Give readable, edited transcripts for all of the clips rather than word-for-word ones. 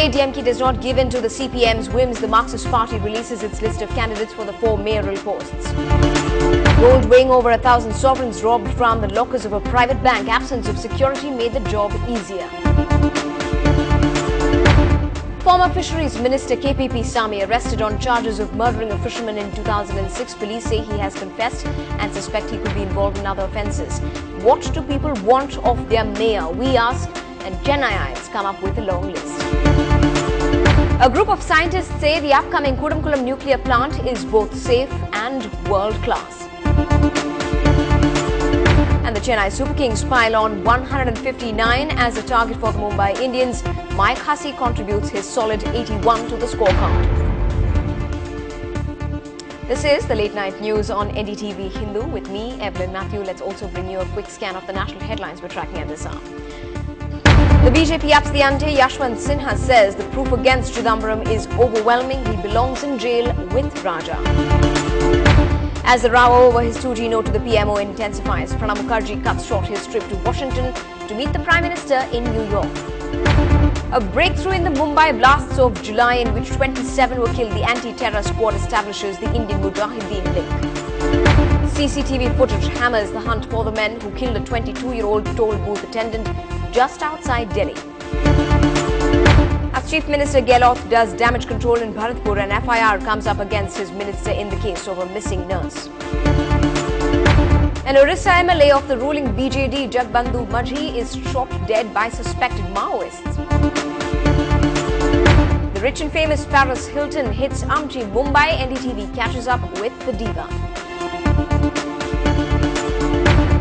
AIADMK does not give in to the CPM's whims. The Marxist Party releases its list of candidates for the 4 mayoral posts. Gold weighing over 1,000 sovereigns robbed from the lockers of a private bank. Absence of security made the job easier. Former Fisheries Minister KPP Sami arrested on charges of murdering a fisherman in 2006. Police say he has confessed and suspect he could be involved in other offences. What do people want of their mayor? We ask, and Chennaiites come up with a long list. A group of scientists say the upcoming Kudamkulam nuclear plant is both safe and world-class. And the Chennai Super Kings pile on 159 as a target for the Mumbai Indians. Mike Hussey contributes his solid 81 to the scorecard. This is the late night news on NDTV Hindu with me, Evelyn Matthew. Let's also bring you a quick scan of the national headlines we're tracking at this hour. The BJP ups the ante. Yashwant Sinha says the proof against Chidambaram is overwhelming. He belongs in jail with Raja. As the row over his 2G note to the PMO intensifies, Pranab Mukherjee cuts short his trip to Washington to meet the Prime Minister in New York. A breakthrough in the Mumbai blasts of July in which 27 were killed. The anti-terror squad establishes the Indian Mujahideen link. CCTV footage hammers the hunt for the men who killed a 22-year-old toll booth attendant just outside Delhi. As Chief Minister Gehlot does damage control in Bharatpur, an FIR comes up against his minister in the case of a missing nurse. An Orissa MLA of the ruling BJD, Jagbandhu Majhi, is shot dead by suspected Maoists. The rich and famous Paris Hilton hits Amchi. Mumbai NDTV catches up with the diva.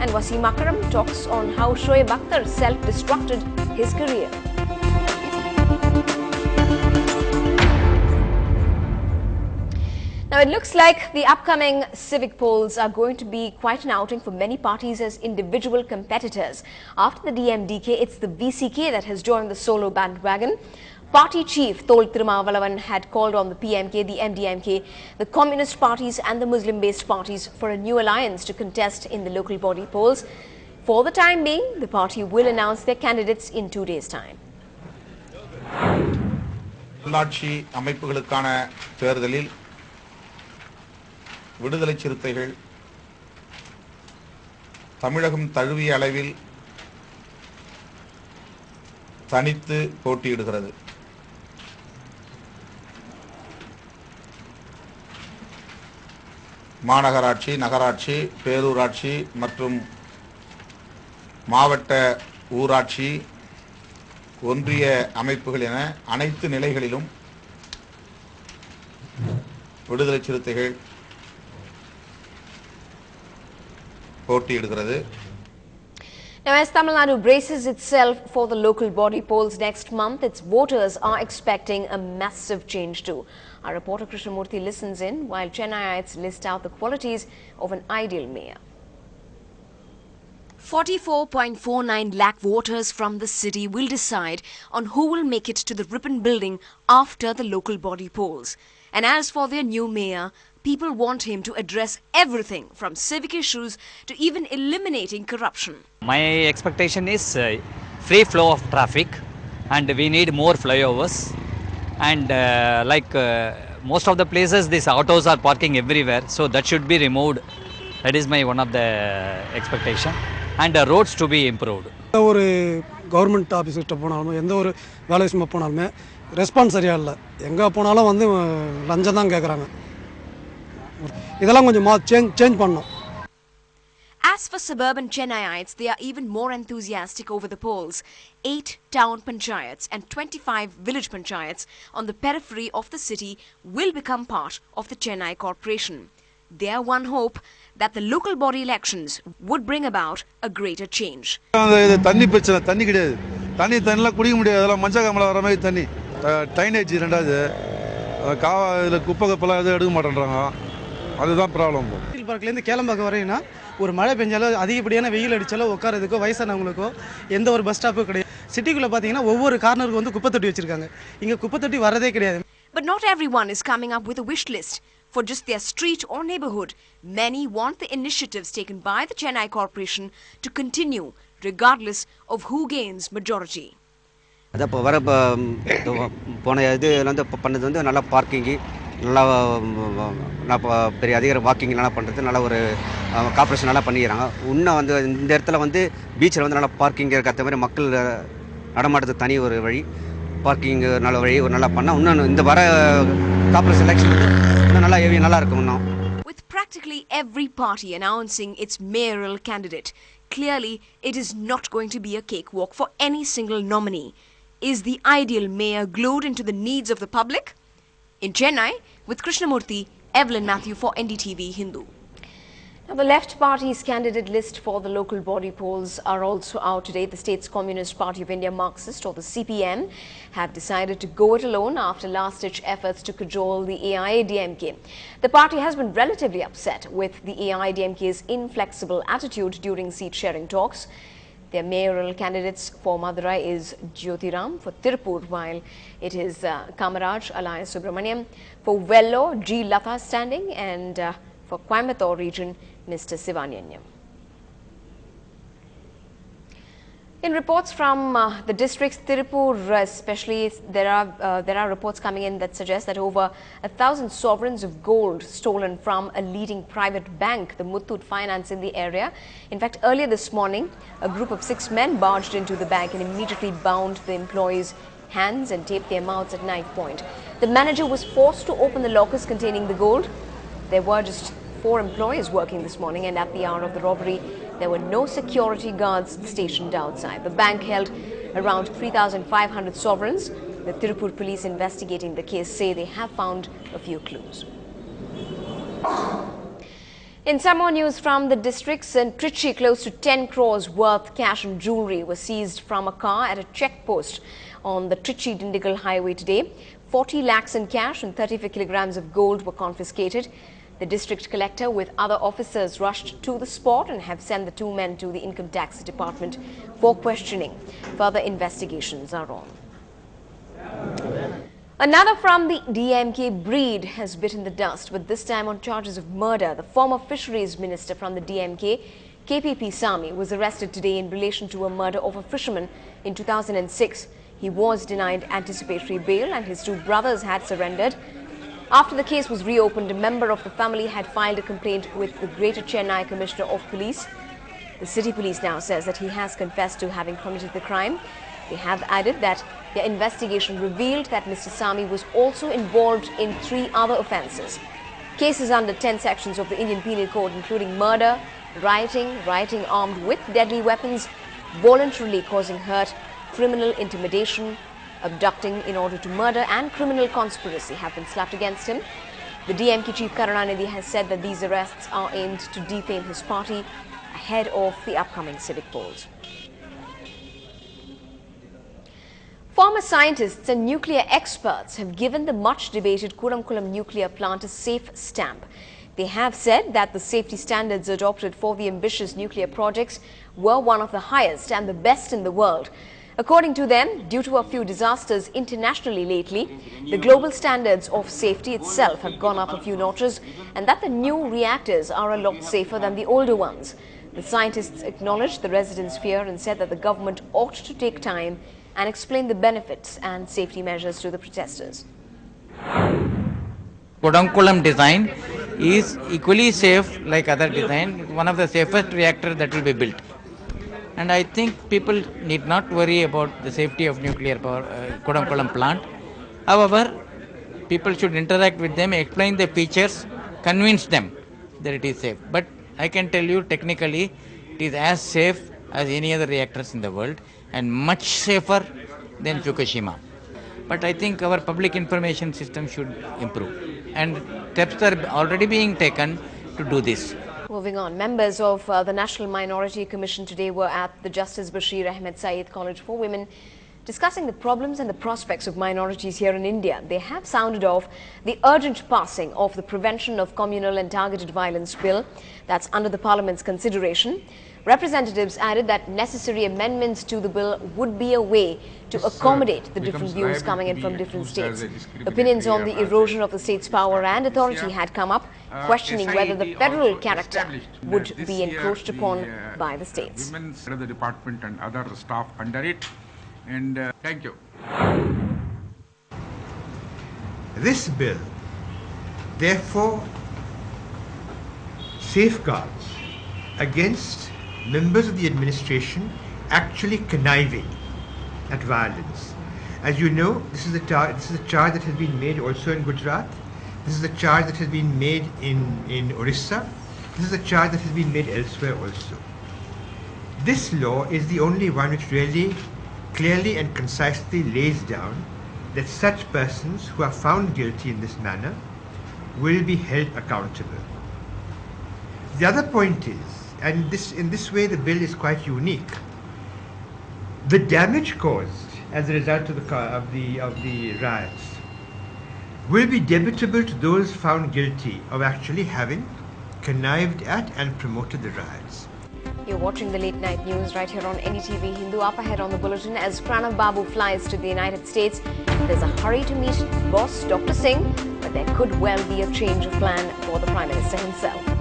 And Wasim Akram talks on how Shoaib Akhtar self-destructed his career. Now, it looks like the upcoming civic polls are going to be quite an outing for many parties as individual competitors. After the DMDK, it's the VCK that has joined the solo bandwagon. Party chief Tol Tirumavalavan had called on the PMK, the MDMK, the Communist parties and the Muslim-based parties for a new alliance to contest in the local body polls. For the time being, the party will announce their candidates in 2 days' time. விடுதலை சிறுத்தைகள் தமிழகம் தழுவிய அளவில் தனித்து போட்டியிடுகிறது. மாநகராட்சி, நகராட்சி, பேரூராட்சி மற்றும் மாவட்ட ஊராட்சி, ஒன்றிய அமைப்புகள் என அனைத்து நிலைகளிலும் விடுதலை சிறுத்தைகள் Now, as Tamil Nadu braces itself for the local body polls next month, its voters are expecting a massive change too. Our reporter Krishnamurthy listens in while Chennaiites list out the qualities of an ideal mayor. 44.49 lakh voters from the city will decide on who will make it to the ribbon building after the local body polls. And as for their new mayor, people want him to address everything from civic issues to even eliminating corruption. My expectation is free flow of traffic, and we need more flyovers. And most of the places, these autos are parking everywhere, so that should be removed. That is my one of the expectation. And the roads to be improved. Government office response சரியா இல்ல எங்க போனாலும் வந்து லஞ்சம் தான் கேக்குறாங்க இதெல்லாம் கொஞ்சம் சேஞ்ச் பண்ணனும். As for suburban Chennaiites, they are even more enthusiastic over the polls. 8 town panchayats and 25 village panchayats on the periphery of the city will become part of the Chennai Corporation. Their one hope that the local body elections would bring about a greater change. தண்ணி பிரச்சனை தண்ணி கிடையாது. தண்ணிலாம் குடிக்க முடியாது. அதெல்லாம் மஞ்சகாமல வர மாதிரி தண்ணி. டைனேஜ் ரெண்டாவது காவல குப்பை கப்பலாம் எதுவும் எடுக்க மாட்டேன்றாங்க. அதுதான் ப்ராப்ளம். ஹில் பார்க்ல இருந்து கேளம்பாக்க வரையினா ஒரு மழை பெஞ்சாலும் அதிகப்படியான வெயில் அடிச்சாலும் உட்காரதுக்கோ வயசானவங்களுக்கோ எந்த ஒரு பஸ் ஸ்டாப்பும் கிடையாது. சிட்டிக்குள்ள பாத்தீங்கன்னா ஒவ்வொரு கார்னருக்கு வந்து குப்பை தொட்டி வச்சிருக்காங்க. இங்க குப்பை தொட்டி வரதே கிடையாது. But not everyone is coming up with a wish list for just their street or neighborhood. Many want the initiatives taken by the Chennai Corporation to continue regardless of who gains majority. அதான் இப்போ வர போன இது வந்து பண்ணது வந்து நல்லா parking நல்லா பெரிய அதிகார வாக்கிங் நல்லா பண்ணுறது நல்ல ஒரு கார்பரேஷன் நல்லா பண்ணிக்கிறாங்க. இன்னும் வந்து இந்த இடத்துல வந்து பீச்சில் வந்து நல்லா பார்க்கிங் இருக்கிற மாதிரி மக்கள் நடமாட்டத்துக்கு தனி ஒரு வழி பார்க்கிங் நல்ல வழி ஒரு நல்லா பண்ணால் இன்னும் இந்த வர கார்பரேஷன் எலெக்ஷன் வந்து இன்னும் நல்லா இருக்கும் இன்னும். With practically every party announcing its mayoral candidate, clearly it is not going to be a cakewalk for any single nominee. Is the ideal mayor glued into the needs of the public? In Chennai, with Krishnamurthy, Evelyn Matthew for NDTV Hindu. Now, the Left Party's candidate list for the local body polls are also out today. The State's Communist Party of India Marxist, or the CPM, have decided to go it alone after last-ditch efforts to cajole the AIADMK. The party has been relatively upset with the AIADMK's inflexible attitude during seat-sharing talks. Their mayoral candidates for Madurai is Jyotiram for Tirupur, while it is Kamaraj Alliance Subramaniam for Vellore, G. Lata standing, and for Coimbatore region, Mr. Sivanyanam. In reports from the districts, Tirupur especially, there are reports coming in that suggest that over 1,000 sovereigns of gold stolen from a leading private bank, the Muthoot Finance, in the area. In fact, earlier this morning, a group of 6 men barged into the bank and immediately bound the employees' hands and taped their mouths at knife point. The manager was forced to open the lockers containing the gold. There were just 4 employees working this morning, and at the hour of the robbery, there were no security guards stationed outside. The bank held around 3,500 sovereigns. The Tirupur police investigating the case say they have found a few clues. In some more news from the districts, in Trichy, close to 10 crores worth cash and jewellery was seized from a car at a checkpost on the Trichy-Dindigul highway today. 40 lakhs in cash and 35 kilograms of gold were confiscated. The district collector with other officers rushed to the spot and have sent the 2 men to the income tax department for questioning. Further investigations are on. Another from the DMK breed has bitten the dust, but this time on charges of murder. The former fisheries minister from the DMK, KPP Sami, was arrested today in relation to a murder of a fisherman in 2006. He was denied anticipatory bail and his 2 brothers had surrendered. After the case was reopened, a member of the family had filed a complaint with the Greater Chennai Commissioner of Police. The city police now says that he has confessed to having committed the crime. They have added that their investigation revealed that Mr. Sami was also involved in 3 other offences. Cases under 10 sections of the Indian Penal Code, including murder, rioting armed with deadly weapons, voluntarily causing hurt, criminal intimidation, abducting in order to murder, and criminal conspiracy have been slapped against him. The DMK chief Karunanidhi has said that these arrests are aimed to defame his party ahead of the upcoming civic polls. Former scientists and nuclear experts have given the much-debated Kuramkulam nuclear plant a safe stamp. They have said that the safety standards adopted for the ambitious nuclear projects were one of the highest and the best in the world. According to them, due to a few disasters internationally lately, the global standards of safety itself have gone up a few notches, and that the new reactors are a lot safer than the older ones. The scientists acknowledged the residents' fear and said that the government ought to take time and explain the benefits and safety measures to the protesters. Kudankulam design is equally safe like other design, one of the safest reactors that will be built. And I think people need not worry about the safety of nuclear power Kudankulam plant. However, people should interact with them, explain the features, convince them that it is safe. But I can tell you technically it is as safe as any other reactors in the world and much safer than Fukushima. But I think our public information system should improve, and steps are already being taken to do this. Moving on, members of the National Minority Commission today were at the Justice Bashir Ahmed Saeed College for Women discussing the problems and the prospects of minorities here in India. They have sounded off the urgent passing of the Prevention of Communal and Targeted Violence Bill that's under the Parliament's consideration. Representatives added that necessary amendments to the bill would be a way to accommodate the different views coming in from different states. Opinions on the erosion of the state's power and authority had come up, questioning whether the federal character would be encroached upon by the states. Women's the department and other staff under it, and thank you. This bill, therefore, safeguards against members of the administration actually conniving at violence. As you know, this is a charge that has been made also in Gujarat. This is a charge that has been made in Orissa. This is a charge that has been made elsewhere also. This law is the only one which really clearly and concisely lays down that such persons who are found guilty in this manner will be held accountable. The other point is, and in this way the bill is quite unique, the damage caused as a result of the riots will be debitable to those found guilty of actually having connived at and promoted the riots. You're watching the late night news right here on NDTV Hindu. Up ahead on the bulletin, as Pranav Babu flies to the United States, there's a hurry to meet boss Dr. Singh, but there could well be a change of plan for the Prime Minister himself.